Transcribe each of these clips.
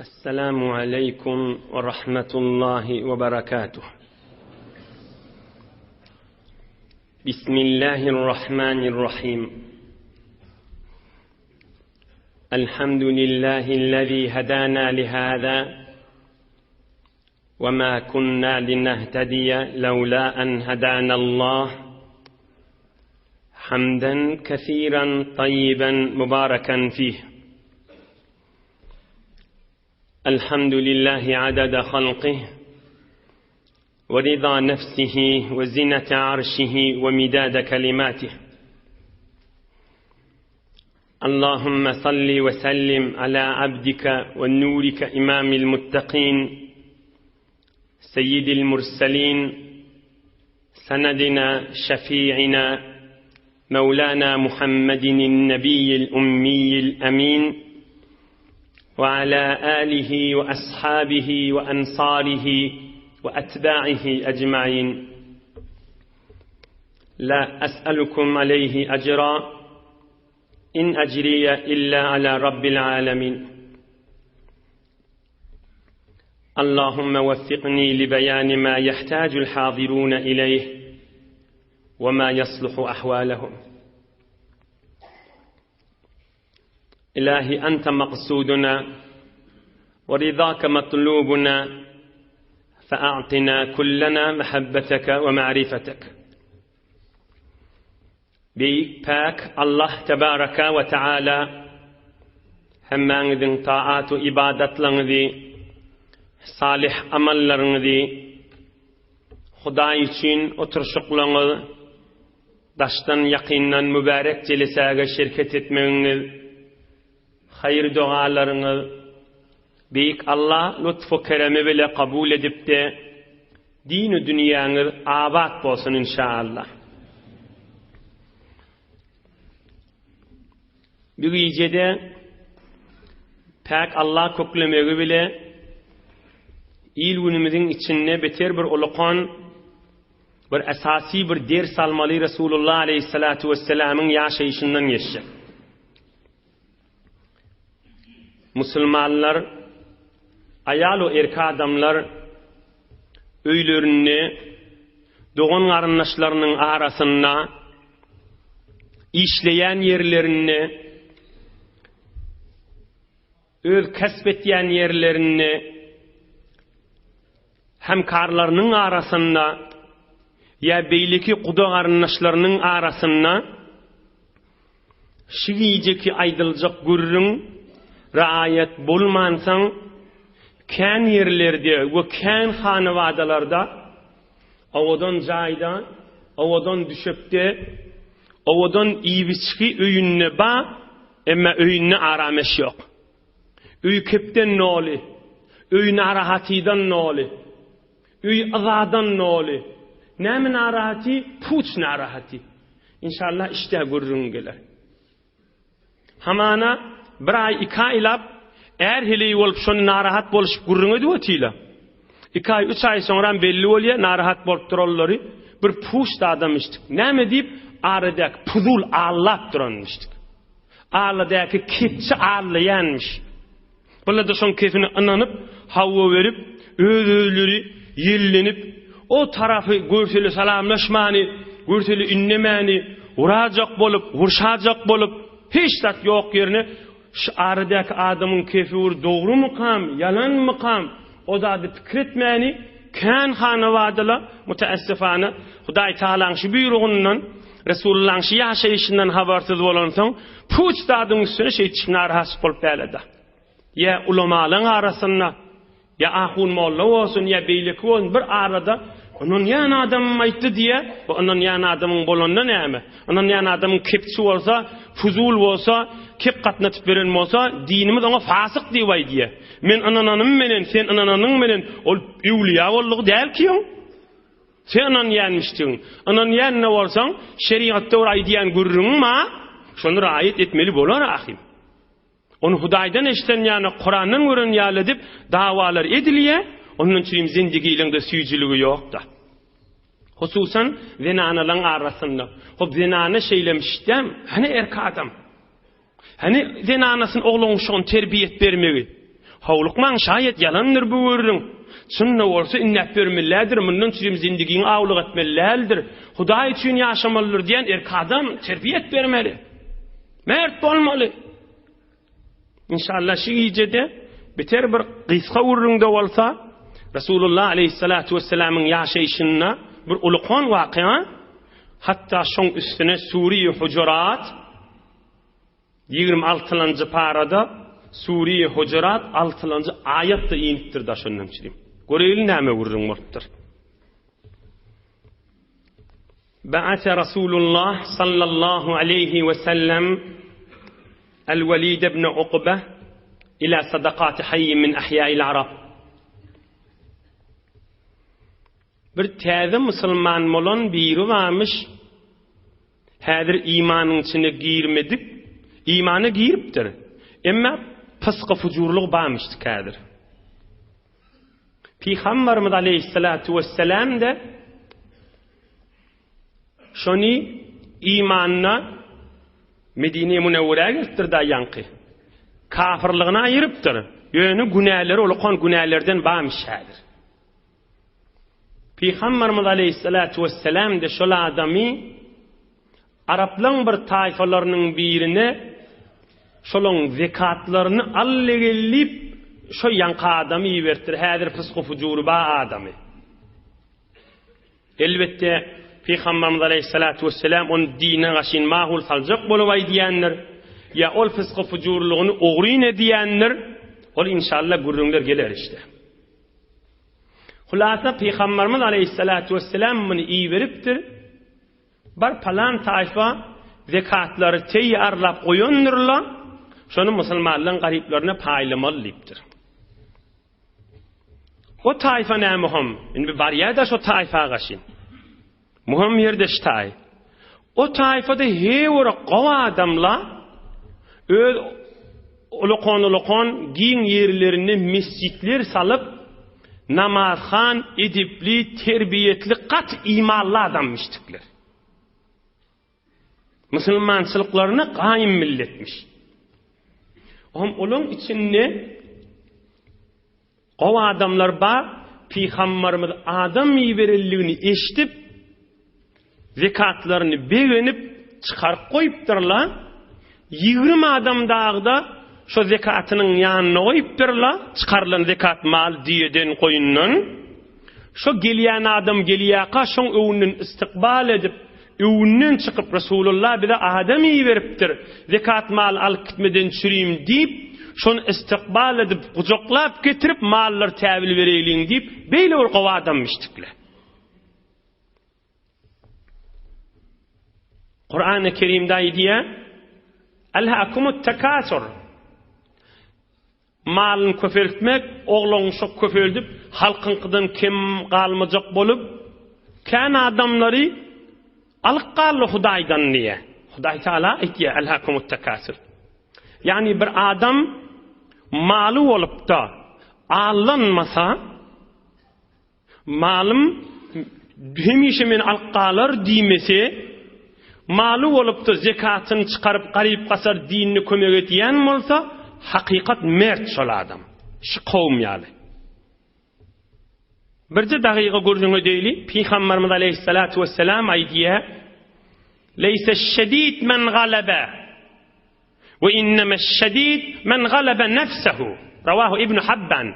السلام عليكم ورحمة الله وبركاته. بسم الله الرحمن الرحيم. الحمد لله الذي هدانا لهذا وما كنا لنهتدي لولا أن هدانا الله. حمدا كثيرا طيبا مباركا فيه. الحمد لله عدد خلقه ورضا نفسه وزنة عرشه ومداد كلماته. اللهم صل وسلم على عبدك ونورك إمام المتقين سيد المرسلين سندنا شفيعنا مولانا محمد النبي الأمي الأمين وعلى آله وأصحابه وأنصاره وأتباعه أجمعين. لا أسألكم عليه أجرا إن أجري إلا على رب العالمين. اللهم وفقني لبيان ما يحتاج الحاضرون إليه وما يصلح أحوالهم. إلهي أنت مقصودنا ورضاك مطلوبنا، فأعطنا كلنا محبتك ومعرفتك. Beyik pak Allah tebaraka ve teala hemmanizin taatu ibadetlerinizi, salih amallarınızı, Huda için oturuşuklarınız, daştan yakinden mübarek celisage şirket etmeniz, hayır dualarınız, Beyik Allah lütfu keremi bile kabul edip de dini dünyanız abat olsun inşallah. Bir gecede pek Allah koklamaya bile il günümüzün içinde beter bir ulukan, bir esasi bir ders almalı Resulullah Aleyhissalatu vesselam'ın yaşayışından geçecek. Müslümanlar, ayal o erkek adamlar öylerini doğan karınlaşlarının arasında işleyen yerlerini, öz kasbetyen yerlerini hemkarlarının arasında ya beyleki kuda karınlaşlarının arasında şiğiyeceki aydılacak gürrün raayet bulmansan kən yerlerde ve kən hanevadalarda avadan cayda, avadan düşüpte, avadan iyibiçki öyünne ba, ama öyünne arameş yok. Öy kepten noli, öy narahatidan noli, öy azadan noli. Näme narahati? Puç narahati. İnşallah işte görürün gelir. Hamana bir ay 2 aylap eğer heleyi olup şonu narahat boluşup görürün ödü ötüyle. 2 ay 3 ay sonra belli oluyor narahat bolup durulları bir puç da adam içtik. Näme deyip aradak pudul ağlap duranmıştık. Ağladaki kepçi ağlayanmış. Böyle de son keyfini ananıp, hava verip, öğüleri yellenip, o tarafı görseli salamlaşmani, görseli inlemani, vuracak bolup, vurşacak bolup, hiç tat yok yerine, şu aradaki adamın keyfi vur, doğru mu kam, yalan mı kam, o da adı fikretmeni, kân hanevadala, müteessifana, Huday Teala'nın şu buyruğundan, Resulullah'ın şu yaşayışından habersiz olansan, puç da adamın üstüne şey çıknar hasip olup belede. Ya ulamaların arasında, ya ahun molla olsun, ya beylik olsun, bir arada, onun yan adamın ayıttı diye, onun yan adamın bolonda neyme? Onun yan adamın kepçi olsa, fuzul olsa, kep katnatıp veren olsa, dinimiz ona fasık diye diye. Men anananım menen, sen anananın menen, ol evliya olluğu değil ki yon. Sen anan yanmıştın. Anan yan ne olsan, şeriatta orayı diyen görürün ma, şunu ayet etmeli bolar ahim. Onu Hudaydan eşten yani Kur'an'ın görün yal edip davalar ediliye, onun için zindigiyle de süyücülüğü yok da. Hususan zinanaların arasında. O zinana şeylemiştim, hani erkek adam. Hani zinanasın oğlun şon terbiyet vermeyi. Howlukman şayet yalandır bu görürün. Sunna olsa innep vermelidir. Mundan çürüm zindigini ağlık etmelidir. Huday için yaşamalıdır diyen adam terbiyet vermeli. Mert olmalı. İnşallah şu gecede biter bir qisqa urrunda olsa Resulullah aleyhissalatu vesselam'ın yaşayışına bir ulukon vakıa hatta şon üstüne Suriye Hucurat 26. parada Suriye Hucurat 6. ayette iniptir da şondan çireyim. Göreyli näme urrun morttur. Ba'atha Resulullah sallallahu aleyhi ve sellem الوليد بن عقبة إلى صدقات حي من أحياء العرب. Bir təzə musulman molon biri varmış. Hədir imanın içine girmedik. İmanı giriptir. Ama pısqı fucurluq varmışdı kədir. Peygamberimiz aleyhissalatu vesselam da şoni imanına Medine-i Münevvere'ye gittir da yankı. Kafirliğine ayırıptır. Yönü günahları, olukon günahlardan bağmışadır. Peygamberimiz aleyhissalatu vesselam de şol adamı Arapların bir tayfalarının birine şolun zekatlarını allegellip şo yankı adamı ivertir. Hadir fıskı fucuru ba adamı. Elbette Peygamberimiz aleyhissalatu vesselam on dine gaşin mahul salcak boluvay diyenler ya ol fıskı fucurluğunu oğrine diyenler ol inşallah gurrunlar gelir işte. Hulasa Peygamberimiz aleyhissalatu vesselam bunu iyi veriptir. Bar palan tayfa zekatları teyi arlap koyundurla şonu musulmanların gariplerine paylamalı deyiptir. O tayfa ne muhim? Bir bariyada şu tayfa gaşin. Muhim yerde ştay. O tayfada hevora qava adamla öz ulukon giyin yerlerini mescitler salıp namazhan, edipli, terbiyetli, kat imanlı adammıştıklar. Müslümançılıklarına qaim milletmiş. Onun içinde qava adamlar ba Peygamberimiz adam verilliğini eşitip zekatlarını beğenip çıkarıp koyuptırlar. 20 adam dağda şu zekatının yanına koyuptırlar. Çıkarılan zekat mal diyeden koyundan. Şu geliyen adam geliyaka şun övünün istikbal edip övünün çıkıp Resulullah bize adam iyi veriptir. Zekat mal alıp gitmeden çürüyüm deyip şun istikbal edip kucaklap getirip mallar tevil vereyliğin deyip böyle o qava adammıştıklar. Kur'an-ı Kerim'de diye Elhâkumut tekâsur malın köfeltmek, oğlun çok köfeldip halkınqıdan kim qalmayacak bolup kan adamları alıp qallı Hudaydan niye? Huday Teala aytiye Elhâkumut tekâsur. Yani bir adam malı olup da alınmasa malım hemişe men alıp qalır diymese malı olup da zekatını çıkarıp garip kasar dinini kömek etiyen olsa hakikat mert şol adam. Şu kavm yani. Birce daqiqa görjüňe deyli Peygamberimiz aleyhissalatu vesselam aydiye leyse şedid men galaba ve innema şedid men galaba nefsehu. Ravahu İbn Habban.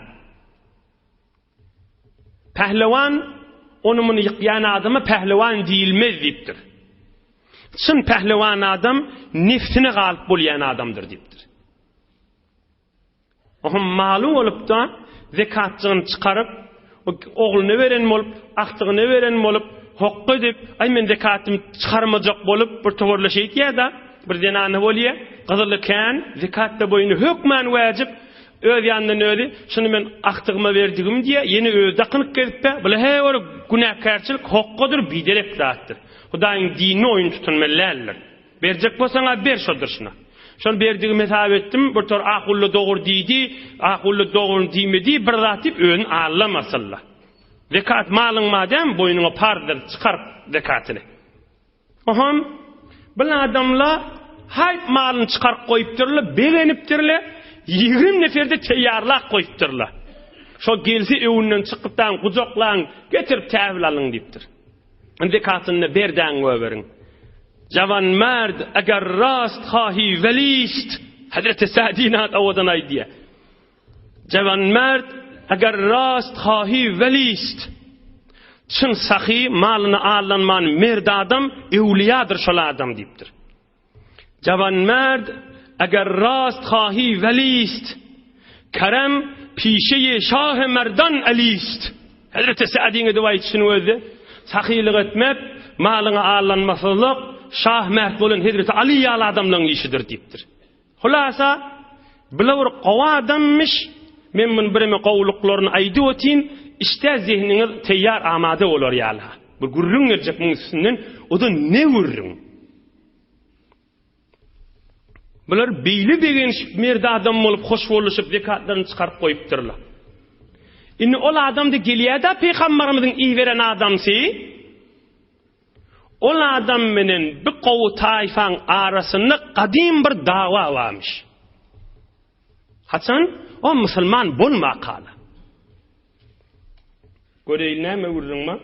Pehlevan onun yıkyan adamı pehlevan deyilmez deyiptir. Çın pehlevan adam nefsini galip bolayan adamdır deyiptir. Oğlum malı olup da zekatçığını çıkarıp oğlunu veren olup, aktığını veren olup, hokku edip, ay men zekatımı çıkarmayacak bolup bir toğurlaşayık ya da bir denanı oluyor. Qızılıken zekatta boyunu hükmen vacip öz yanından ödi. Şunu men aktığıma verdiğim diye yeni öz daqınık gelip de böyle he var günahkarçılık hokkudur biderek zattır. Hudaýyň dinini oyun tutunmalylar. Berjek bolsaňa ber şodur şuna. Şol berdiğim hesap ettim. Bir tor ahullu doğur diýdi, ahullu doğur diýmedi, bir zat diýip ön allamasylar. Zekat malyň madem boynuňa pardyr, çıkar zekatyny. Oham bil adamlar hay malyny çıkarıp goýupdyrlar, beğenipdirler. 20 neferde teyarlaq koyuptırlar. Şo gelsi evünden çıkıpdan kucaklan getirip tevil alın deyiptir. Zekatını berden verin. Javan merd eğer rast hahi velist Hazreti Sa'dinat avadan aydiye. Javan merd eğer rast hahi velist çın sahi malını ağlanman merd adam evliyadır şol adam deyiptir. Javan merd eğer rast hahi velist kerem pişeye şah merdan alist. Hazreti Sa'din'e dua etsin özü. Sahilik etmek, malına ağlanmasızlık, şah mert bolan Hazreti Ali yal adamların işidir deyiptir. Hulasa, bilawr qawa adammış, men mun birime qawluqlaryny aýdyp ötin, işte zihniniz teýýar amada bolar ýaly. Bu gurrun erjekmiň üstünden, oda ne gurrun? Bular beýli degen merde adam bolup hoş boluşyp zekatlaryny çykaryp goýupdyrlar. Inni ol adamda gelýär-de Peýgamberimiziň iý beren adamsy. Ol adam menen bir gowy taýfaň arasynda gadim bir dawa varmış. Haçan o musulman bolma qala. Göreýil näme urrunma?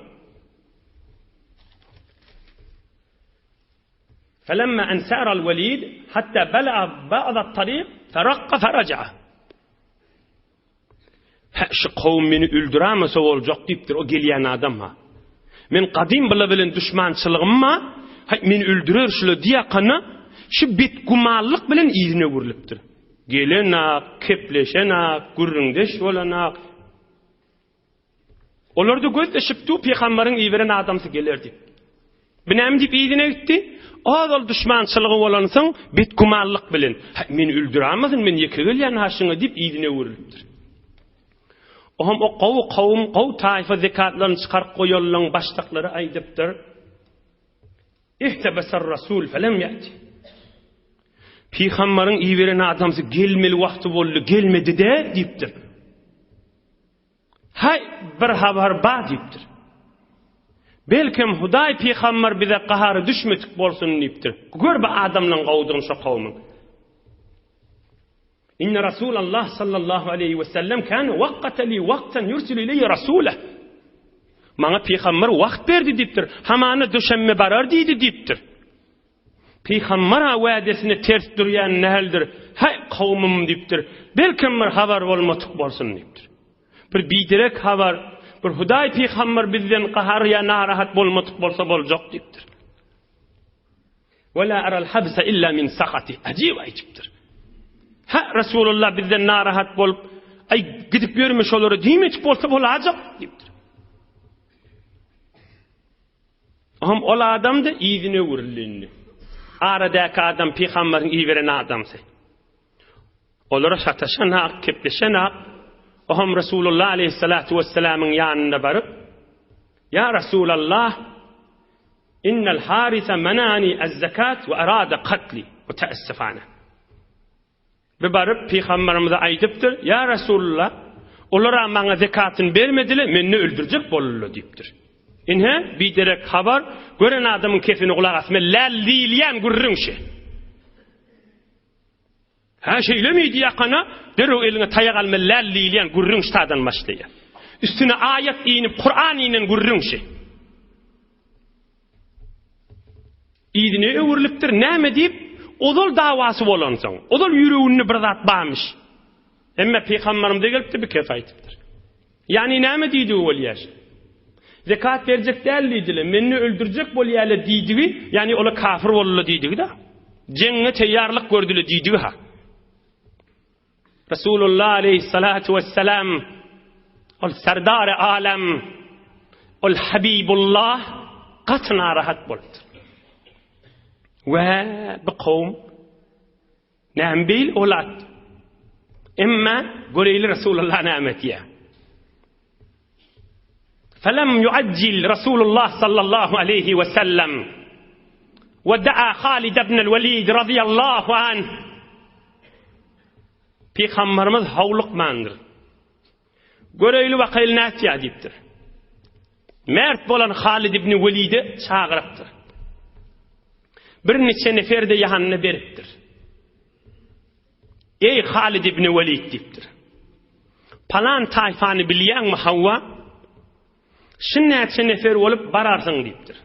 فلما أن سار الوليد حتى بلغ بعض الطريق فرق فرجع. Şu qawm meni öldüremese boljak deyipdir o gelýän adam ha. Men qadim bilen düşmançylygymma meni öldürer şule diýakana şu betgumallyk bilen ýerine gurilipdir. Gelena, kepleşena, gurrundeş bolana. Olarda gözleşip tu peýgamberiň ýeberen adamsy gelerdi. Binäm diýip ýerine gitdi. Ağal düşmançylygy bolan soň betgumallyk bilen meni öldüremezin men ýeke gelýän haşyňa diýip ýerine gurilipdir. Oham o qawm taýfa zekatlaryny çykaryp goýanlaryň başlyklary aýdypdyr. İhtabasar rasul felem yati. Peýgamberiň iýberen adamsy gelmeli wagty boldy, gelmedi-de diýipdir. Hay bir habar bar diýipdir. Belkim Hudaý peýgamber bize qahary düşmedik bolsun diýipdir. Gör bu adamlaryň gawdygyny şo qawmyň. إن رسول الله صلى الله عليه وسلم كان وقت لي وقتا يرسل إلي رسوله. Maňa peýgamber wagt berdi diýipdir. Hamany döşemme barar diýdi diýipdir. Peýgamber wa'desini ters durýan nähildir? Hay qawmym diýipdir. Belkim bir habar bolmatyk bolsun diýipdir. Bir biderek habar, bir Hudaý peýgamber bizden qahar ya narahat bolmatyk bolsa boljak diýipdir. Wala ara al-habsa illa min sakhati. Ajib aýdypdyr. Ha Rasulullah bizden narahat bolup ay gidip görmüş olur diýmek bolsa bolajak diýipdir. Aham ol adam da ýerine gurilindi. Aradaky adam peýgamberiň iý beren adamsy. Olara şataşana, kepleşana. Aham Rasulullah aleyhissalatu vesselam'ın ýanyna baryp, "Ya Rasulullah, innal harisa manani az-zakat ve arada qatli ve ta'assafana." Ve barıp peýgamberimize aýdypdyr, "Ya Rasulullah, olara maňa zekatyny bermediler, meni öldürjek bolurlar" diýipdir. Inhe biderek habar, gören adamyň kefini gulak asma lallilýän gurrunşy. Ha şeýlemedi ýakana, derew eline taýak alma lallilýän gurrunştadan başlaýar. Üstüne ayet inip Kur'an inen gurrunşy. İdine öwürlipdir, näme diýip odol dawasy bolan soň, odol ýüregini bir zat barmış. Emme peýgamberim de gelipdi bir kef aýdypdyr. Yani näme diýdi o bolýar? Zekat berjek däldiler, meni öldürjek bolýarlar diýdigi, yani ola kafir bolýarlar diýdigi da. Jenge teýýarlyk gördüler diýdigi ha. Rasulullah aleyhissalatu vesselam ol serdar alem ol habibullah qatna rahat boldy. Ve bu qawm näme bil olat. Emma goreýli Rasulullah nämetýä. فلم يعجل رسول الله صلى الله عليه وسلم ودعا خالد بن الوليد رضي الله عنه. Peygamberimiz hawlykmandyr. Göreýli wakyl näçe diýipdir. Mert bolan Halid ibn Velid'i çağırıpdyr. Bir neçe neferde ýanyna beripdir. Ey Halid ibn Velid dipdir. Palan tayfany bilýänmi Hawwa? Şinneçe nefer bolup bararsın dipdir.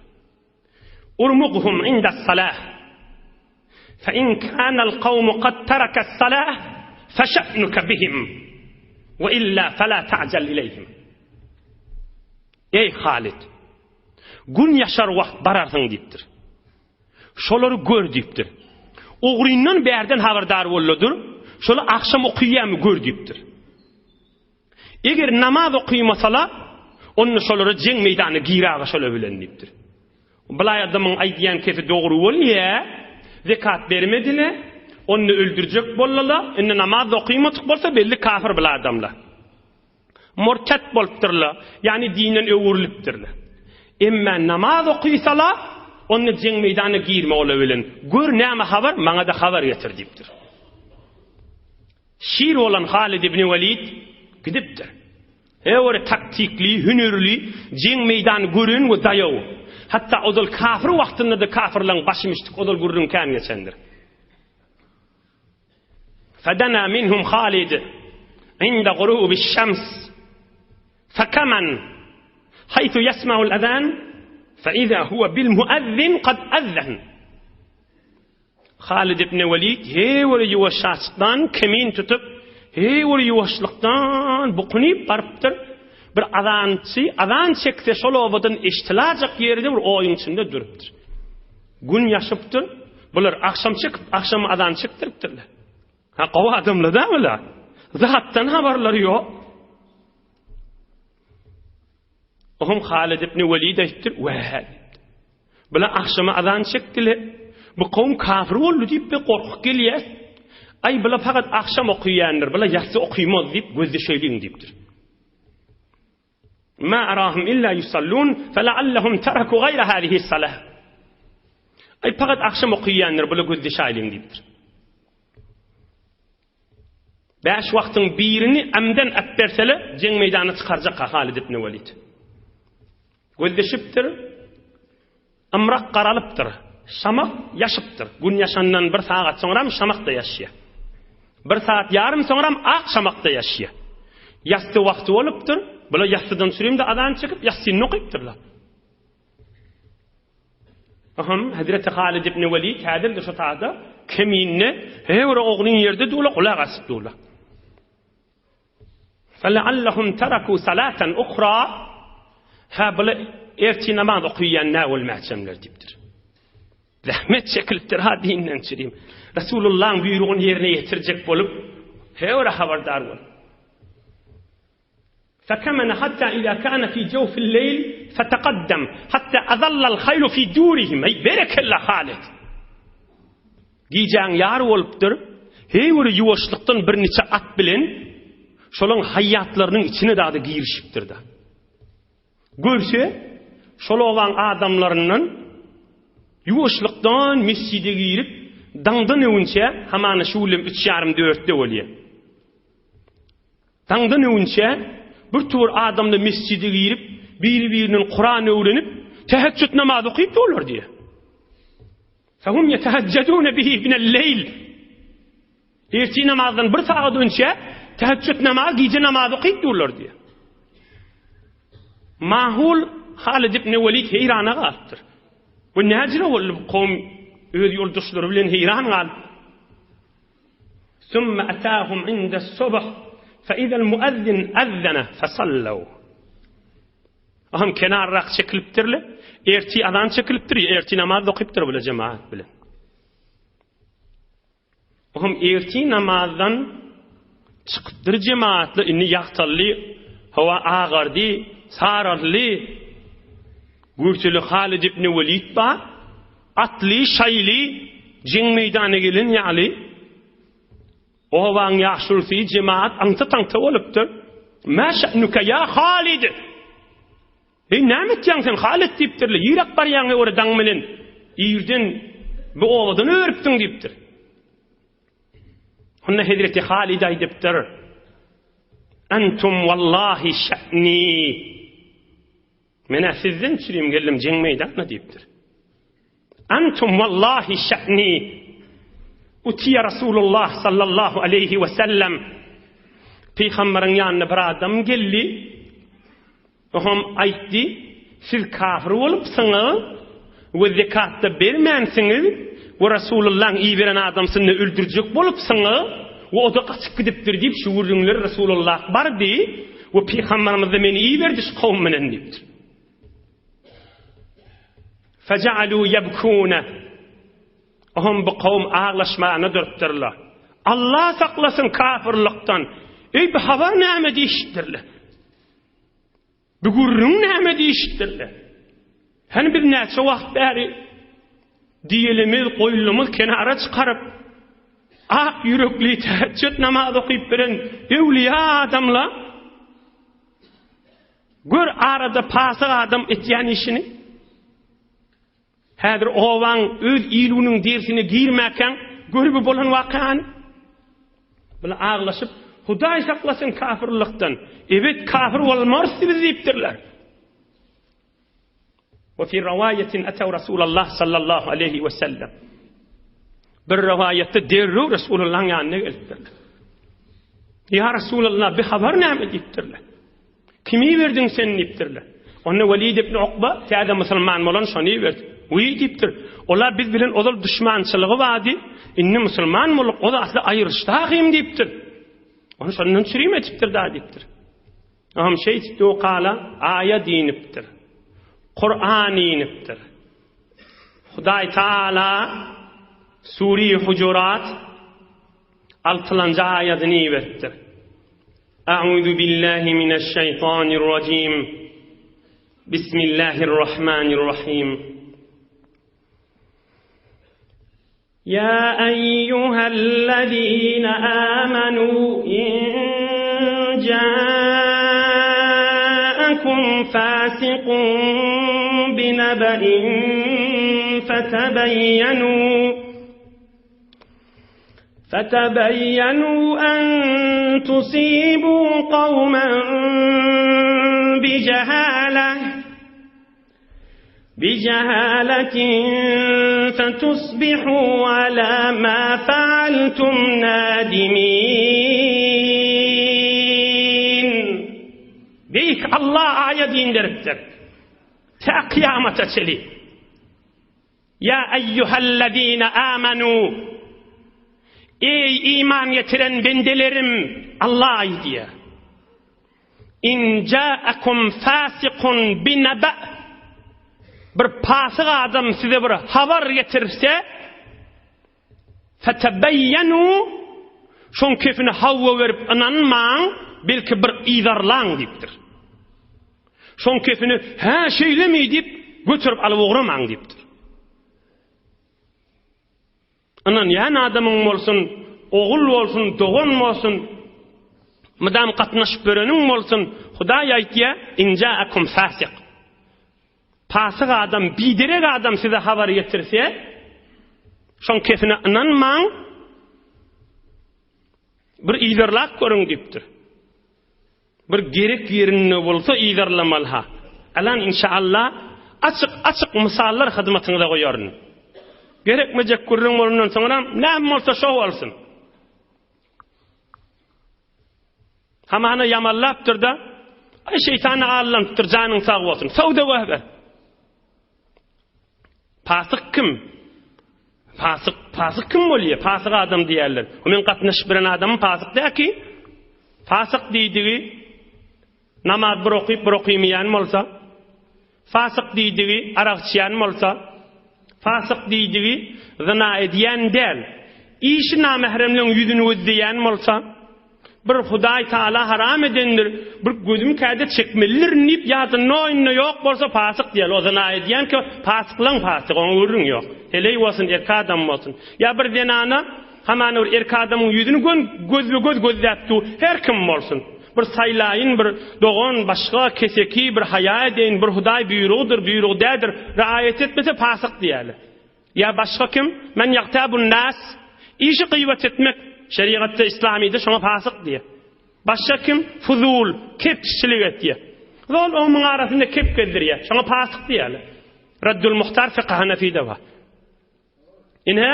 Urmuqhum indas-salah. Fa in kana al-qawmu qad taraka as-salah fasha'nuka bihim wa illa fala ta'jal ilayhim. Ey Halid, gün yaşar wagt bararsın dipdir. Şolary gör dipdir. Ogrindan berden habardar bolýardyr. Şola akşam okuýamy gör dipdir. Eger namaz okuýmasalar, onu şolary jeň meýdany giraga şola bilen dipdir. Bulay adamyň aýdýan kefi dogry bolýa, zekat bermediler, onu öldürjek bolýarlar. Indi namaz okuýmadyk bolsa belli kafir bular adamlar. Murtat bolupdyrlar, ýani dinden öwürlipdirler. Emma namaz okuýsalar, onu jeň meýdany girme ola bilen. Gör näme habar, maňa da habar getir dipdir. Şir olan Halid ibn Velid gidipdir. Öwre taktikli, hünürli, jeň meýdany görün we daýaw. Hatta odal kafir wagtynda da kafirlaň başymyşdyk odal gurrun kan geçendir. Fadana minhum Halid inda ghurub ash-shams fakaman haythu yasma'u al-adhan fa idha huwa bil mu'adhdhin qad adhan. Halid ibn Velid hewre yuwaşlıktan kemin tutup hewre yuwaşlykdan buqunip barıpdyr. Bir azan çekse şolowadan eştilajak ýerde bir oýun içinde durupdyr. Gün ýaşypdyr. Bular akşam çykyp, akşam azan çekdiripdirler. Ha gowa adamlar dämler. Zatdan habarlary ýok. Ohum Halid ibn Velid aýtdyr, "Wa." Bular akşam azan çekdiler. Bu kavm kafir boldy diýip bir gorkup gelýär. Ay bular fakat akşam okuýandyr, bular ýaksy okuýmaz diýip gözde şeýleň diýipdir. Ma arahum illa yusallun fala'allahum taraku gayra hadihi as-salah. Ay fakat akşam okuýandyr, bular gözde şeýleň diýipdir. Beş wagtyň birini amdan atberseler, jeň meýdanyna çykarjak Halid ibn Velid. Gözdeşipdir. Amrak garalypdyr. Şamak yaşıptır. Gün yaşandan bir saat soňram şamakda yaşaýar. Bir saat yarım soňram ak şamakda yaşaýar. Ýasty wagty bolupdyr. Bular ýastydan sürümde adan çykyp ýastyny okuýpdyrlar. Aham Hazreti Halid ibn Velid häzir de şu taýda keminne hewre oglyň ýerde dola kulak asyp dola. Fala'allahum taraku salatan ukhra. Ha bular erti namaz okuýanlar bolmaýçamlar diýipdir. Zahmet çekilipdir ha dinden çüreyim. Resulullah'ın buyruğunu yerine getirecek bolup hewre habardar bol. فكمن حتى إذا كان في جوف الليل فتقدم حتى أظل الخيل في دورهم أي برك الله خالد. Giyjan yar bolupdyr. Hewre yuwaşlykdan bir neçe at bilen şolaň hayatlarynyň içine dady girişipdir da. Görse şolaň adamlarynyň yuwaşlykdan mescide girip dangdan öwünçe hamana şuwlem 3,5-4'de bolýar. Dangdan öwünçe bir tur adamda mescide girip biri-birinin Kur'an öwrenip tahajjud namazy okuýup dolar diýe. Fahum yetahajjaduna bihi min al-leyl. Erti namazdan bir saat önce tahajjud namazy, gije namazy okuýup dolar diýe. Mahul Halid ibn Velid heýrana galypdyr. Bu näjire bolup kowm öz ýoldaşlary bilen heýran galyp. Summa atahum inda as-subh fa idha al-mu'adhdhin adhana fasallaw. Aham kenarrak çekilipdirler. Erti adan çekilipdir, erti namaz okuýupdyr bular jemaat bilen. Aham erti namazdan çykypdyr jemaatly, inni ýaktally, hawa agardy, sararly. Gürçeli Halid ibn Velid ba atly şaýly jeň meýdanyna gelen ýaly o waň ýaşulsy jemaat aňta bolupdyr. Ma şa'nuka ya Halid? Näme etýäň sen Halid diýipdirler. Ýürek barýaňy öwre daň bilen ýerden bu owadan örüpdiň diýipdir. Honda Hazreti Halid aýdypdyr. Antum wallahi şa'ni. Mene sizden çürüyüm geldim jeň meýdanyna diýipdir. Antum wallahi şa'ni Utiya Rasulullah sallallahu aleyhi ve sellem Peygamberin yanına bir adam geldi. Oham aytdi, siz kafir olupsyňyz we zekatda bermänsiňiz we Rasulullah'ın iyi veren adamsyny öldürjek bolupsyňyz we o da gaçyp gidipdir diýip şu wurduňlar Rasulullah bardy we Peygamberimiz meni iyi berdi şu kawm menen diýipdir. Feja'alu yabkuna. Oham bu kawm ağlaşmagyna dörtdirler. Allah saklasın kafirlikden. Ey bu habar näme diýişdirler? Bu gurrun näme diýişdirler? Hani bir näçe wagt bäri diýelimiz, goýlumyz kenara çykaryp ak yürekli täheccüd namazy okyp biren ewliya adamlar gör arada pasyk adam etýän işini häzir owaň öz ilüniň dersini girmäken görüp bolan wakyany bilen aglaşyp Hudaý saklasyn kafirlikden. Evet kafir bolmarsy diýipdirler. Ve fi riwayetin ataw Rasulullah sallallahu aleyhi ve sellem. Bir rivayette derru Rasulullah'ın yanına gelipdirler. Ya Rasulullah bir haber näme diýipdirler. Kimi verdin sen diýipdirler. Onu Velid ibn Uqba täze musulman bolan şony berdi. Uy diýipdir. Olar biz bilen odal düşmançylygy wadi. Inni musulman bolup o da asly aýryşdagym diýipdir. Onu şondan çürüm etipdir da diýipdir. Aham şey diýdi o qala aya diýipdir. Kur'an diýipdir. Hudaý Taala Suri Hujurat 6-njy aýatyny beripdir. A'udhu billahi mineşşeytanirracim. Bismillahirrahmanirrahim. يا أيها الذين آمنوا إن جاءكم فاسق بنبأ فتبينوا أن تصيبوا قوما بجهالة فتصبحوا على ما فعلتم نادمين. Beyk Allah ayet indiripdir. Ta kıyamata çeli. Ya eyyühellezine amenu. Ey iman getiren bendelerim Allah aydiye. İn ca'akum fasikun bineba. Bir pasyk adam size bir habar getirse fetebeyyenu şon kefini havva verip inanmaň belki bir iýdarlaň diýipdir. Şon kefini ha şeýlemi diýip götürüp alyp ugramaň diýipdir. Anan ýa-ni adamyň bolsun, ogul bolsun, dogan bolsun, mydam gatnaşyp bereniň bolsun, Hudaý aýtýa inja'akum fasik. Pasyk adam, biderek adam size habar getirse, şon kefine inanmaň, bir iýdarlak görüň diýipdir. Bir gerek ýerinde bolsa iýdarlamalha. Alan inşallah açyk misallar hyzmatyňyza goýaryn. Gerekmejek görüň bolandan soňra näme bolsa şo bolsun. Hamana yamallapdyr da, ay şeytany allantyr janyň sag bolsun. Sowda wahbe. Pasyk kim? Pasyk kim bolýar? Pasyk adam diýerler. Men gatnaşyp biren adam pasyk däki. Pasyk diýdigi namaz bir okyp bir okuymayan bolsa, fasyk diýdigi araqçyan bolsa, fasyk diýdigi zina edýän däl. İşi namahremliň ýüzüni özleýän bolsa, bir Hudaý Taala haram edendir, bir gözüm käde çekmelidir nip ýa-da noýny ýok bolsa pasyk diýer. O zina edýän ki pasyklaň pasyk, onuň görüň ýok. Hele bolsun erk adam bolsun. Ya bir denana haman erk adamyň ýüzüni göz gözläpdi, her kim bolsun. Bir saylaýyn, bir dogan, başga keseki, bir haýa edin, bir Hudaý buyrugdyr, raayet etmese pasyk diýerler. Ya başga kim? Men yaqtabun nas, işi gıybet etmek şeriatda İslamiyde şoňa pasyk diýer. Başga kim? Fuzul, kepçilik etýär. Zol onuň arasynda kep gezdirýär. Şoňa pasyk diýerler. Raddul Muhtar fiqh Hanafiyde var. Ine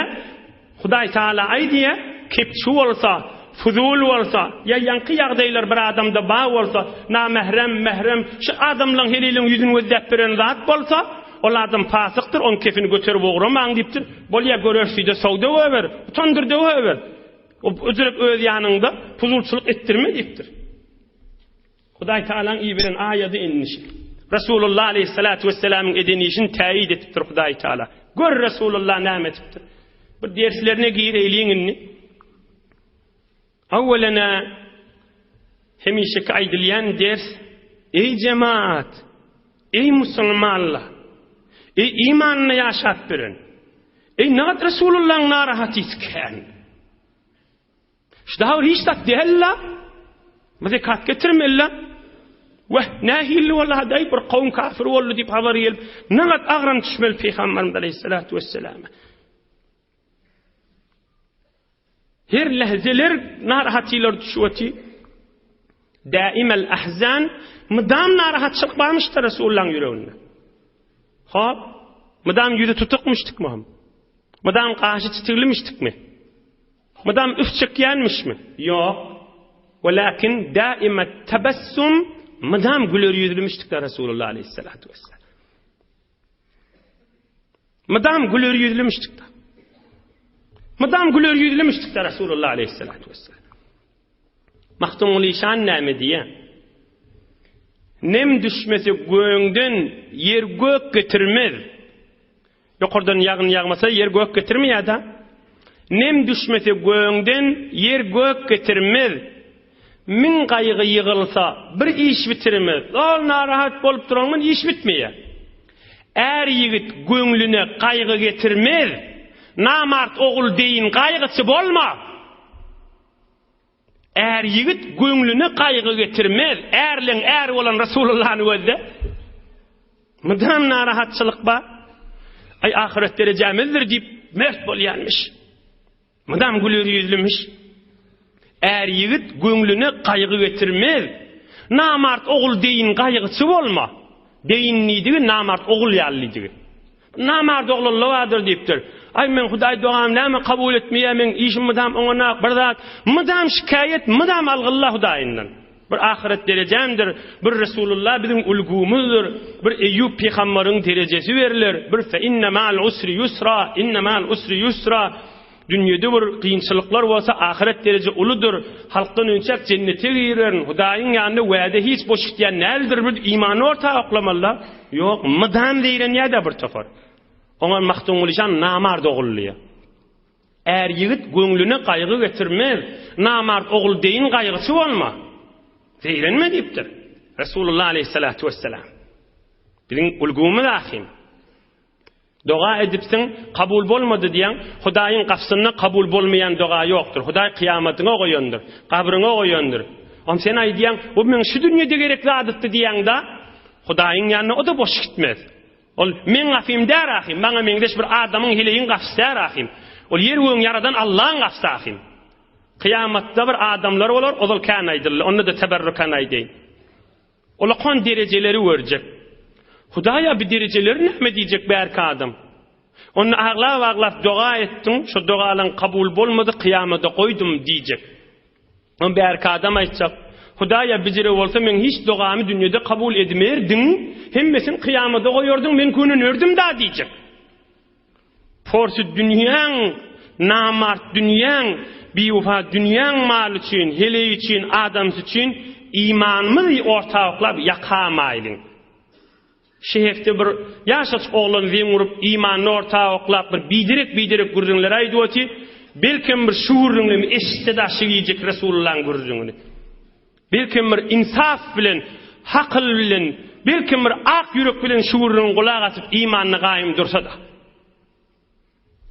Hudaý Taala aýdýa, kepçi bolsa, fuzul bolsa, ya ýanky ýagdaýlar bir adamda ba bolsa, namehrem, şu adamlaryň heliliň ýüzüni gözläp beren zat bolsa, ol adam fasykdyr, on kefini göterip oguramaň diýipdir. Bolýa görüşýde sowda öber, utandyrdy öber. O özürek öz ýanynda puzulçylyk etdirme diýipdir. Hudaý Taalaň iyi bilen aýady inmiş. Rasulullah aleyhissalatu vesselam'ın edenişini tayid etipdir Hudaý Taala. Gör Rasulullah näme etipdir. Bir derslerine giyir eyliňini. Awwalana hemişe aýdylýan ders: ey cemaat, ey musulmanlar, ey imanny ýaşap birin. Ey näet Rasulullah'ın narahat isken. Şda hiç tak dehella. Maze kat getirmella. Wah nahilli wallahi day bir qawm kafir wallu dip habar yel. Näet agran düşmel Peygamberimiz aleyhissalatu vesselam. Her lehzeler narahatlar düşüweti. Daimel ahzan mudam narahatçylyk barmışdy Rasulullah'ın ýüreginde. Hop, mudam ýüzi tutukmuşdykmy? Mudam gaşy çytyrlymışdykmy? Mudam üfçek ýanmışmy? Ýok. Walakin daimet tabassum mudam güler ýüzlümüşdik Rasulullah aleyhissalatu vesselam. Mudam güler ýüzlümüşdik. Mudam güler ýüzlümüşdik Rasulullah aleyhissalatu vesselam. Mahtumul işan näme diýär? Nem düşmesi göğünden yer gök getirmez. Yokurdan yağın yağmasa yer gök getirmiyor da. Nem düşmesi göğünden yer gök getirmez. Min gaýgy ýygylsa bir iş bitirmez. Ol narahat bolup duranman iş bitmeýär. Är ýigit göňlüne gaýgy getirmez. Namart ogul deyin gaýgysy bolma. Är ýigit göňlüne gaýgy getirmez. Erleň er bolan Rasulullah'ny gözde. Mudam narahatçylyk ba. Ay ahiret derejemizdir diýip mert bolýanmyş. Mudam güler ýüzlümüş. Er ýigit göňlüne gaýgy getirmez. Namart ogul deyin gaýgysy bolma. Deyinlidigi namart ogul ýallydigi. Namart ogullywadyr diýipdir. Ay men Hudaý duam näme kabul etmeýär, men işim mudam oňa bir zat, mudam şikayet, mudam algyllah Hudaýyndan. Bir ahiret derejemdir, bir Rasulullah bizim ulgumuzdur, bir Eyyub peýgamberiň derejesi berilir, bir fe inne ma'al usri yusra, inne ma'al usri yusra. Dünyada bir kıyınçılıklar olsa ahiret derece uludur. Halktan önçek cennete girer. Hudaýyň ýanynda wäde hiç boş gitýän nädir bir imany ortağa oklamalar. Yok, mıdam diýen ýa-da bir tofar. Oňa mahtumul işan namard ogullyýar. Är ýigit göňlüne gaýgy getirmez. Namard ogul deýin gaýgysy bolma. Diýrenme diýipdir. Rasulullah aleyhissalatu vesselam. Biziň ulgumyz ahim. Doğa edipsin kabul bolmadı diýen Hudaýyň gapsyna kabul bolmayan doğa ýokdur. Hudaý kıyamatyna goýandyr, kabryna goýandyr. Am sen aýdýan, bu men şu dünýede gerekli adatdy diýende Hudaýyň ýanyna o da boş gitmez. Ol men gafym där ahim, maňa meňdeş bir adamyň hileýin gafsy ahim. Ol ýer göň yaradan Allahyň gafsy ahim. Kıyamatda bir adamlar bolar, ol kan aýdyrlar, onda da teberrükan aýdyň. Ola kon derejeleri görjek. Hudaýa bir dereceleri näme diýjek bärki adam? Onu aglap dua etdim, şu dualaryň kabul bolmady, kıyamata koydum diýjek. On bärki adam aýtjak, Hudaýa bizire bolsa men hiç duamy dünýede kabul edmerdim, hemmesin kıyamata goýardyň, men könünürdim da diýjek. Forsy dünýäň, namart dünýäň, biufa dünýäň mal üçin, hele üçin, adam üçin imanymyzy ortaklap ýakamaýlyň. Şehefte bir yaşaç oğlan veňurup imanny ortağa oklap bir bidirek gürjüňler aýdywati, belkim bir şuurlyň eşitde daşy giýjek Rasulullah'ın gürjüňini. Belkim bir insaf bilen, hakl bilen, belkim bir ak ýürek bilen şuurlyň gulak asyp imanny gaýym dursa da.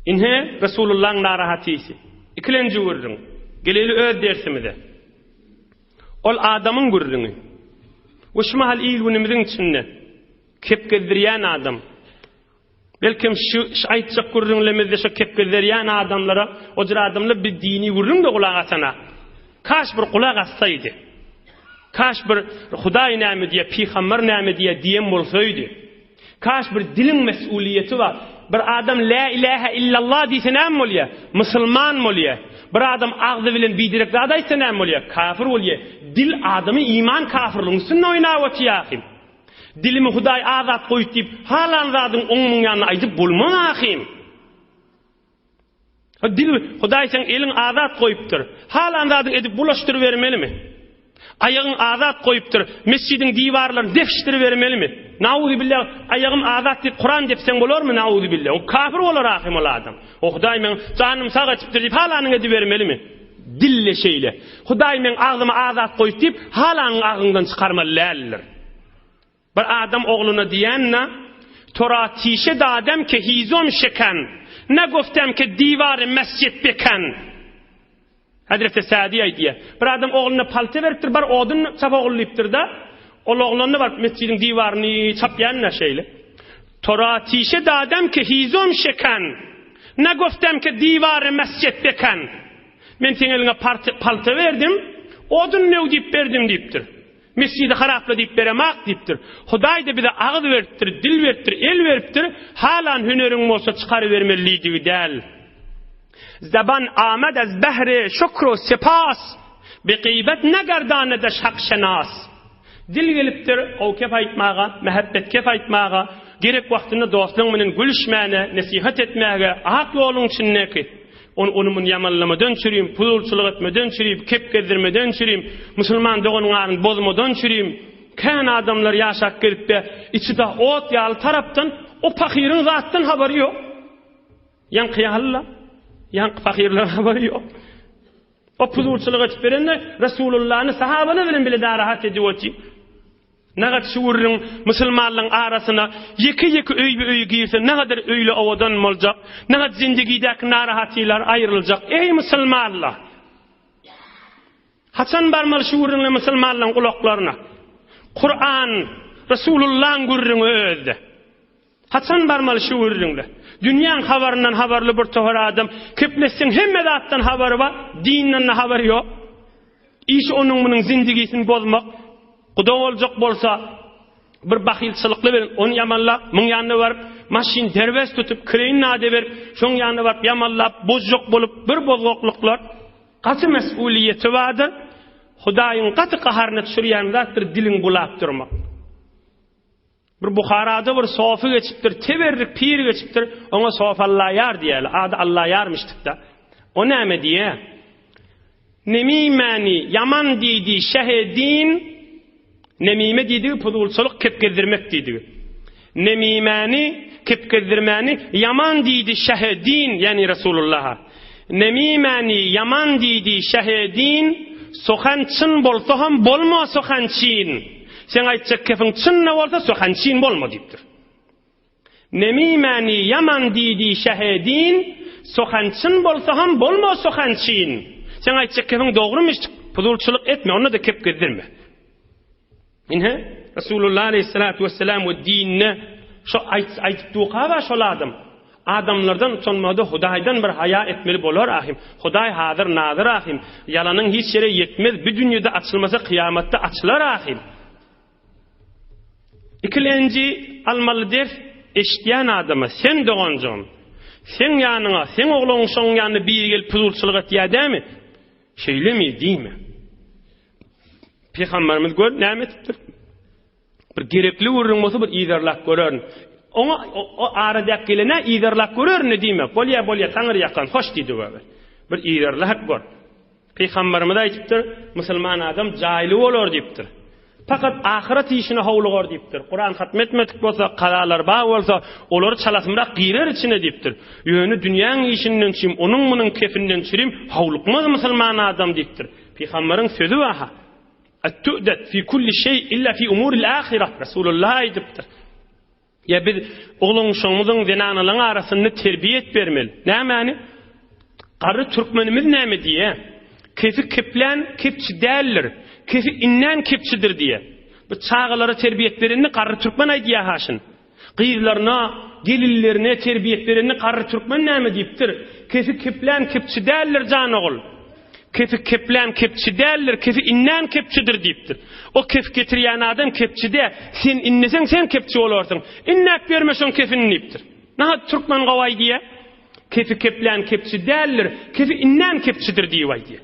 Inhe Rasulullah'ın narahatysi. İkilenji gürjüň. Geleli öz dersimizde. Ol adamyň gürjüňi. Uşmahal ilgünimiziň içinde kepkezdirýän adam. Belkim şu aýtjak gürrüňlemizde şu kepkezdirýän adamlara, o jyr adamlar bir dini gürrüň de gulak asana. Kaş bir gulak assaýdy. Kaş bir Hudaý näme diýe, peýgamber näme diýe diýen bolsaýdy. Kaş bir diliň mesuliýeti bar. bir adam la ilahe illallah diýse näme bolýar? Musulman bolýar. Bir adam agdy bilen bidirek zat aýtsa näme bolýar? Kafir bolýar. Dil adamy iman kafirligiň üstüne oýnap otyýar. Dilimi Hudaý azat goýup diýip, halan zadyň oňmuň ýanyna aýdyp bolmaz ahim. Dil Hudaý sen eliň azat goýupdyr. Halan zadyň edip bulaşdyryp bermelimi? Ayagyň azat goýupdyr. Mescidiň diwarlaryny defşdirip bermelimi? Nauzu billah, ayagym azat diýip Kur'an depseň bolarmy? Nauzu billah. O kafir bolar ahim ol adam. O Hudaý men janym sağa çypdyr diýip halanyň edip bermelimi? Dille şeýle. Hudaý men agdyma azat goýup diýip halanyň agyňdan çykarmalylar. Bir adam oğluna diýenne, "Tora tişe dadem ke hizom şeken, ne goftem ke diwarı mescid beken." Hazreti Sadi aýdýar. Bir adam oğluna palta beripdir, bar odun çap oğullypdyr da, ol oğlanyna bar mescidiň diwarny çapýanna şeýle. "Tora tişe dadem ke hizom şeken, ne goftem ke diwarı mescid beken." Men seň eliňe palta berdim, odun ne diýip berdim diýipdir. Mescidi harapla diýip beremek diýipdir. Hudaý da bize agdy beripdir, dil beripdir, el beripdir. Halan hüneriň bolsa çykary bermeligi däl. Zaban amad az bahre şükru sepas, bi gıybet negardane de şak şenas. Dil gelipdir, o kep aýtmaga, mehabbet kep aýtmaga, gerek wagtynda dostlaryň bilen gülüşmäne, nasihat etmäge, hak ýoluň içindeki onumun yamanlamadan çürüyüm, pululçuluk etmeden çürüyüm, kep gezdirmeden çürüyüm, musulman doğanlarını bozmadan çürüyüm. Kän adamlar yaşak gelip de içide ot yalı taraptan o fakirin zattan haberi yok. Yan kıyalla, yan fakirler haberi yok. O pululçuluk etip verenler Resulullah'ın sahabını bile daha rahat ediyordu. Nagat şuurun musulmanların arasına yeki öy girse ne kadar öyle ovadan olacak, ne kadar zindagideki narahatiyler ayrılacak. Ey musulmanlar! Haçan barmalı şuurun musulmanların kulaklarına. Kur'an, Resulullah'ın gurrunu öldü. Haçan barmalı şuurun. Dünyanın habarından habarlı bir tohar adam, kiplesin hem medattan haberi var, dinden haberi yok. İş onun bunun zindagisini bozmak, Kuda olacak bolsa bir bakilçılıklı verin, onu yamanlap, mın yanına varıp, maşin derves tutup, kreyin nade verip, şon yanına varıp, yamanlap, bozcuk bolup, bir bozgokluklar, katı mesuliyeti vardır, Hudaýyň katı kaharına düşürýän zatdyr dilin bulap durmak. Bir Buharada bir sofa geçipdir, teberrik pir geçipdir, ona sofa Allah yar diýeli, adı Allah yarmıştık da. O näme diýe? Nemimani yaman diýdi şehedin, nemime diýdi pululçuluk kepgezdirmek diýdi. Nemimani kepgezdirmani yaman diýdi şehedin, yani Resulullah'a. Nemimani yaman diýdi şehedin, sohançyn bolsa ham bolma sohançyn. Sen aýtjak kefin çynna bolsa sohançyn bolma diýipdir. Nemimani yaman diýdi şehedin, sohançyn bolsa ham bolma sohançyn. Sen aýtjak kefin dogrymy, pululçuluk etme, onu da kepgezdirme. Inhe Resulullah aleyhissalatu vesselam we dinne şo aýtyp duqaba şoladım. Adamlardan utanmada Hudaýdan bir haya etmeli bolar ahim. Hudaý hazır nazır ahim. Yalanyň hiç yere yetmez. Bir dünýede açylmasa kıyamatda açylar ahim. İkilenci almaly ders eşitýän adama sen doganjam. Sen ýanyňa, sen oglaň şoň ýanyna bir gelip pululçylyk etýärmi? Şeýlemi diýme. Peygamberimiz gör näme etipdir? Bir gerekli urun bolsa bir iýderlak görür. Ona o arada gelene iýderlak görür ne diýmek? Bolýa taňyr ýakan hoş diýdi we. Bir iýderlak gör. Peygamberimiz aýtypdyr, musulman adam jaýly bolar diýipdir. Fakat ahiret işine howlugar diýipdir. Kur'an hatmetmedik bolsa, qalalar ba bolsa, olary çalasmyrak girer içine diýipdir. Ýöne dünýäň işinden çym, onuň munyň kefinden çyrim, howlukmaz musulman adam diýipdir. Peygamberiň sözü waha. At-tu'dat fi kulli şey illa fi umuril ahireh. Resulullah aýdypdyr. Ya biz oglaň şoňumyzyň zenanalyň arasyny terbiýet bermeli. Näme? Garry türkmenimiz näme diýe? Kefi keplen kepçi däldir. Kefi innen kepçidir diye. Bu çağalara terbiyet verenini qarry türkmen aýdýar haşyn. Gyýlaryna, gelillerine terbiyet verenini qarry türkmen näme diýipdir? Kefi keplen kepçi däldir jan ogul. Kefi keplen kepçi däldir, kefi innen kepçidir diýipdir. O kef getirýän adam kepçide, sen inneseň sen kepçi bolarsyň. Innek bermeşiň kefini diýipdir. Nahat Türkmen gaway diye. Kefi keplen kepçi değerler. Kefi innen kepçidir diye vay diye.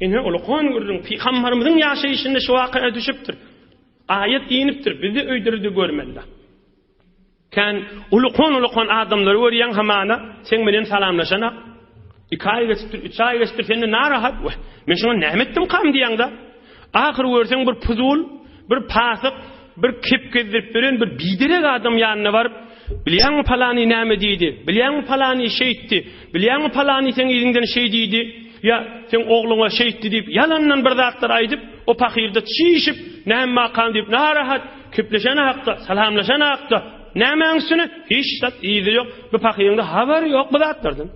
Ene ulukon görürün. Peygamberimizin yaşayışında şu vakaya düşüptür. Ayet iniptir. Bizi öydürdü görmeliler. Kan ulukon adamları öğreyen hamana sen menen salamlaşana 2 ay geçiptir, 3 ay geçiptir seni narahat. Men şuna nämetdim kam diýäň da. Ahir görseň bir puzul, bir pasyk, bir kep gezdirip beren bir biderek adam ýanyna baryp, bilýärmi palany näme diýdi? Bilýärmi palany şeýitdi? Bilýärmi palany sen ýeriňden şey diýdi? Ya sen ogluňa şeýitdi diýip yalandan bir zatlar aýdyp, o pakyrda çiýişip, näme makam diýip narahat, kepleşene hakda, salamlaşana hakda. Nämeňsini hiç zat iýdi ýok, bu pakyrda habary ýok bu zatlardan.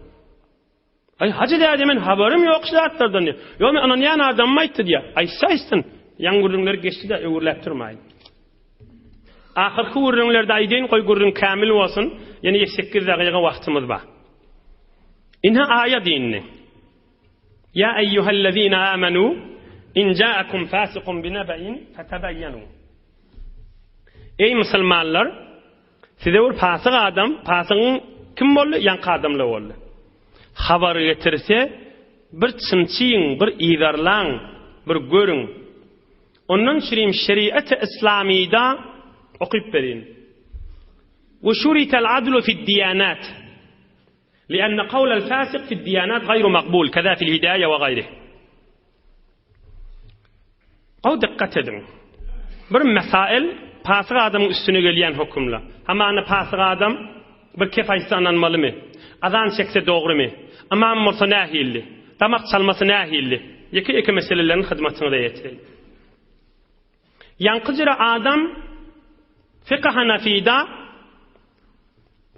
Ay hacı demenin haberim yok zatlardan. Yo men anan ýan adam aýtdy diýär. Ay saýsyn, ýangurlar geçdi de öwürläp durmaýyn. Ahirki gurrunlerde aýdyn goý gurrun kamil bolsun, ýani 8 dagyga wagtymyz bar. Inha ayet dinni. Ya eyyuhellezina amanu in ja'akum fasiqun binaba'in fatabayyanu. Ey musulmanlar, size bir pasyk adam, pasygyň kim boldy? Ýanky adamlar boldy. Habar getirse bir çynçyň, bir iýdarlaň, bir görüň. Ondan şirim şeriat-ı İslamiyda okuyup berin. Ve şuritel adlu fi'd diyanat. لأن قول الفاسق في الديانات غير مقبول كذا في الهداية وغيره. أو دقت edin. Bir mesail pasık adamın üstüne gelen hükümler. Ama ana pasık adam bir kefaysa ananmalı mı? Azan çekse doğru mu? Amam olsa nahilli. Damak çalması nahilli. Iki meselelerin hizmetine de yetireyim. Yankıcıra adam Fiqh Hanafida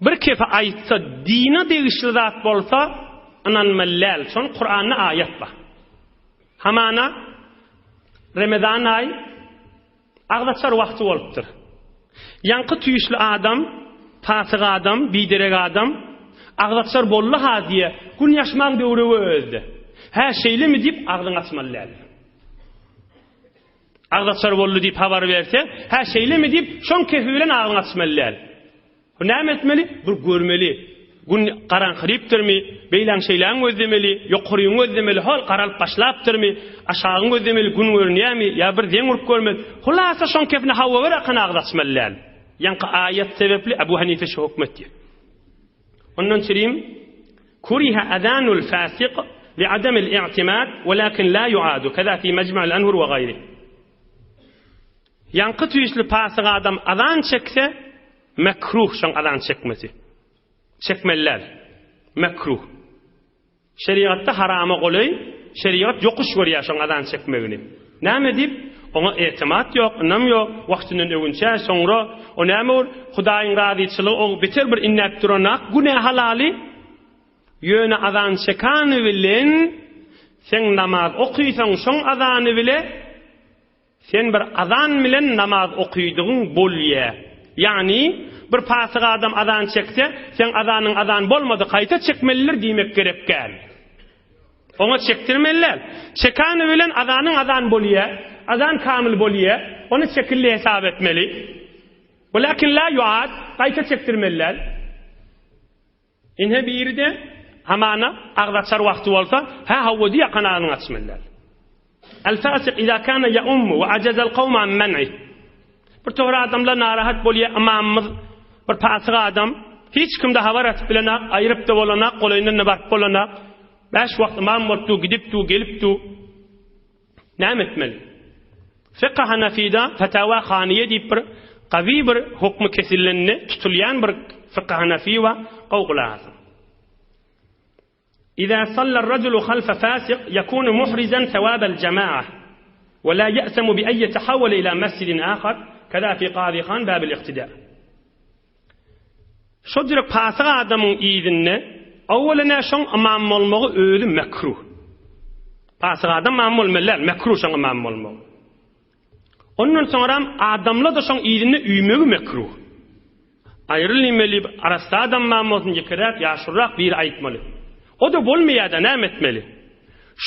bir kefe aytsa dine degişli zat bolsa anan mellal. Son Kur'an'da ayet var. Hamana Ramazan ay agdaçar wagty bolupdyr. Yankı tüýüşli adam, pasyk adam, biderek adam agdaçar bolly ha diye gün ýaşman döwregi özdi. Her şeyli mi diýip agdyň açmalylar. Agdaçar bolly diýip habar berse, her şeyli mi diýip şoň kefi bilen agdyň açmalylar. Bu näme etmeli? Bir görmeli. Gün garaňkyrypdyrmy? Beýlen şeyläň gözlemeli, ýokuryň gözlemeli, hal garalyp başlapdyrmy? Aşagyň gözlemeli, gün görnýärmi? Ya bir deň urup görmeli. Hulasa şoň kefine hawa bir akana agdaçmalylar. Yankı ayet sebepli Ebu Hanife şu hükmetti. Ondan çirim kuriha azanul fasiq li'adam al-i'timad walakin la yu'adu kaza fi majma' al-anhur wa ghayrihi. Yankı tüýüşli pasyk adam azan çekse mekruh şoň azan çekmesi. Çekmeller. Mekruh. Şeriatda harama golay, şeriat yokuş görýär şoň azan çekmegini. Näme diýip ona etimat yok, nam yok, wagtynyň öňünçe soňra o näme ol, Hudaýyň razyçylygy o biter bir innäp duranak, günah halali ýöne azan çekany bilen sen namaz okuýsaň şoň azany bile sen bir azan bilen namaz okuýdygyň bolýar. Yani bir pasyk adam azan çekse sen azanyň azan bolmady gaýta çekmeliler diýmek gerek gäl. Ona çektirmeliler. Çekany bilen azanyň azan bolýar. Azan kamil bolýar, onu çekilli hesap etmeli. Walakin la yuad, gaýta çektirmeliler. Inhe birde hamana agdaçar wagty bolsa, ha hawdy ýakanyny açmalylar. El-fasiq iza kana ya'ummu wa ajaza al-qawma an man'i. Bir toğra adamlar narahat bolýar, amamyz bir pasyk adam, hiç kimde habar atyp bilen aýryp da bolanak, golayyndan barp bolanak. 5 wagt imam bolupdy, gidipdi, gelipdi. Näme etmeli? Fiqh Hanafida fatawa khaniye diýip bir qawi bir hukmy kesillenni tutulýan bir fiqh Hanafi we qawlazym. إذا صلى الرجل خلف فاسق يكون محرزا ثواب الجماعة ولا يأثم بأن يتحول إلى مسجد آخر كذا في قاضي خان باب الاقتداء. شجر فاسق adamın iyidinne awwalana şoň imam bolmagy öýle mekruh. Fasik adam imam bolmalar, mekruh şoň imam bolmagy. Ondan sonra adamlar da şoň iyidinne üýmegi mekruh. Aýrylmaly arasda adam imam bolsun ýekerak ýaşurrak bir aýtmaly. O da bolmaýar da näme etmeli?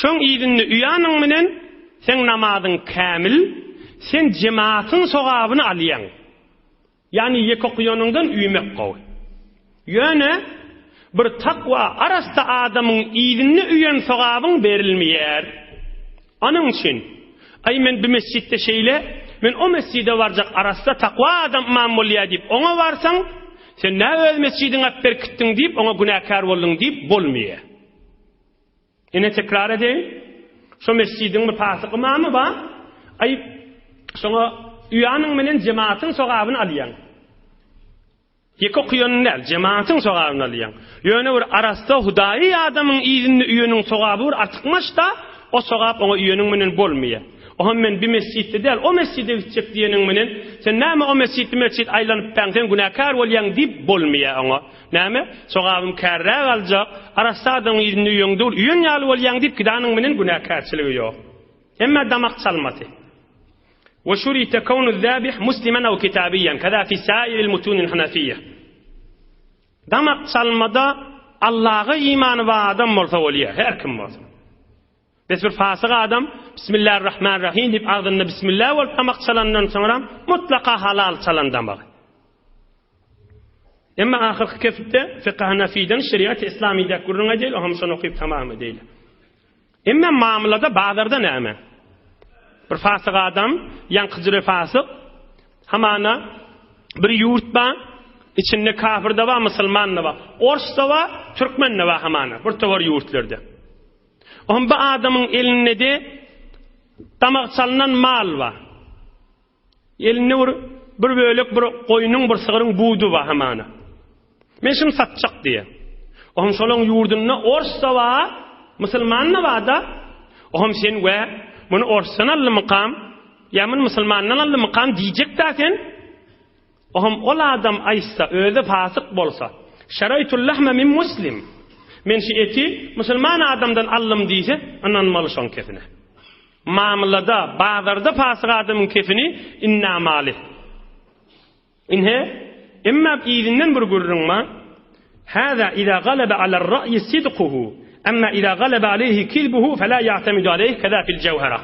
Şoň iyidinne üýanyň bilen sen namazyň kamil, sen cemaatyň sogabyny alýan. Yani ýek okuýanyňdan üýmek gowy. Yöne bir takwa arasında adamın iyilini üyen sogabın berilmeyer. Onun için ay men bir mescitte şeyle men o mescide varacak arasında takwa adam mamulya deyip ona varsan sen ne öz mescidin apper gittin deyip ona günahkar boldun deyip bolmaya. Yine tekrar edeyim. Şu mescidin bir fasık imamı var. Ay sonra üyanın menen cemaatin sogabını alyan. Yeko kıyonlar cemaatin sogabını alyan. Yöne bir arasında hudayi adamın izinli üyenin sogabı var artıkmış da o sogab ona üyenin menen bolmaya. O men bir mescitte değil, o mescide gidecek diyenin menen sen näme o mescit aylanıp sen günahkar bolyan deyip bolmaya ona. Näme? Sogabım kärrä galjak, arasında adamın izinli üyen dur, üyen ýaly bolyan deyip kidanın menen günahkarçylygy ýok. Emma damak çalmaty. وشرط كون الذابح مسلما أو كتابيا كذا في سائر المتون الحنفية. damak çalmada Allah'a imanı var adam bolsa bolýar, her kim bolsa. Biz bir fasık adam Bismillahirrahmanirrahim deyip ağzında Bismillah bolup damak çalandan sonra mutlaka halal çalan damak. Emma ahirki kefte Fiqh Hanafiyden şeriat İslamiyda gurruna değil, o hamsını okuyup tamamı değil. Emma muamelada bazarda näme? Bir fasık adam, yankıcı fasık, hamana bir yurt var, içinde kafir de var, Müslüman da var, Ors da var, Türkmen de var hamana, bir tovar yurtlarda. Bu adamın elinde de damak çalınan mal var. Elinde bir bölük, bir koyunun, bir sığırın buğdu var hamana. Men şimdi satacak diye. Ohum şolun yurdunda Ors da var, Müslüman da var da, ohum sen ve bunu Ors'tan allı mıkam, yaman Müslümandan allı mıkam diyecek da sen, ohum ol adam aysa, öyle fasık bolsa, şeraytul lahme min muslim, men şu eti Müslüman adamdan allım diyse, ananmalı son kefine. Mamlada, bazarda fasık adamın kefini, inna malih. İnhe, imma izinden bir gurrunma, hâzâ idâ galebe alel ra'yi sidquhu, أما إذا غلب عليه كذبه فلا يعتمد عليه كذا في الجوهرة.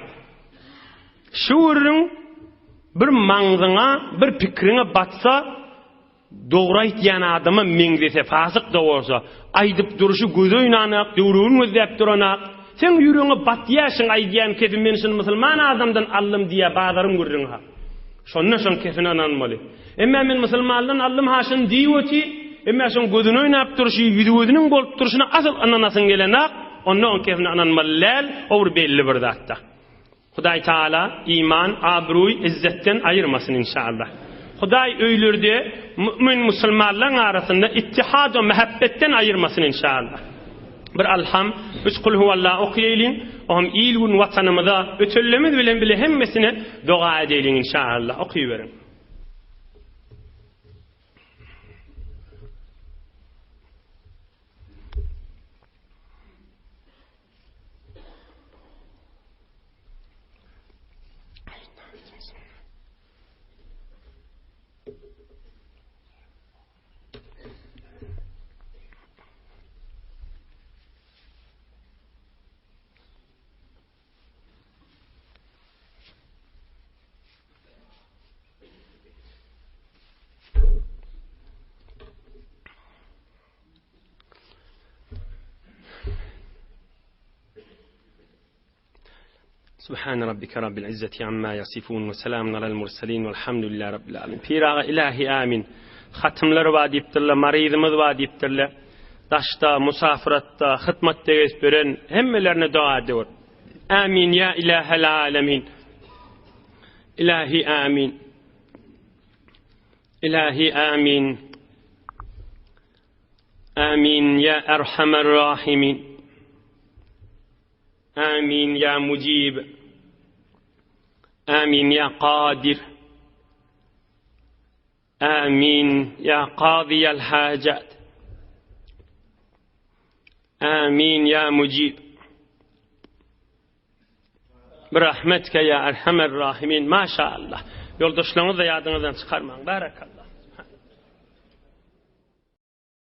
Şuurun bir mağzına, bir fikrine batsa, doğru aytyan adama mengdese, fasık da olsa, aydıp duruşu gözü oynanak, yürüğün özlep duranak, sen yürüğüne batyaşın aydiyan kefin mensin Müslüman adamdan allım diye bağlarım görürün ha. Şonna şon kefin ananmalı. Emma men Müslümandan allım haşın diyoti, emma şon gözünü oynap duruşu, yüzüğünün bolup duruşuna asıl ananasın gelenak, onun kefini ananmalılar, olur belli bir datta. Huday Teala iman, abruy, izzetten ayırmasın inşallah. Huday öylürde mümin Müslümanların arasında ittihad ve muhabbetten ayırmasın inşallah. Bir alham, üç kul huvallah okuyayım, ohum iyilgun vatanımıza ötüllemiz bilen bile hemmesine dua edelim inşallah. Okuyuverin. سبحان ربك رب العزة عما يصفون وسلام على المرسلين والحمد لله رب العالمين. Pirağı ilahi amin. Hatımları vaad ettirle, marizimiz vaad ettirle, daşta, musafiratta, hıtmatta gösteren hemmelerine dua ediyor. Amin ya ilahel alemin. İlahi amin. İlahi amin. Amin ya erhamer rahimin. آمين يا مجيب آمين يا قادر آمين يا قاضي الحاجات آمين يا مجيب برحمتك يا أرحم الراحمين. ما شاء الله. Yoldaşlarınızı da yadınızdan çıkarmayın. Barakallah.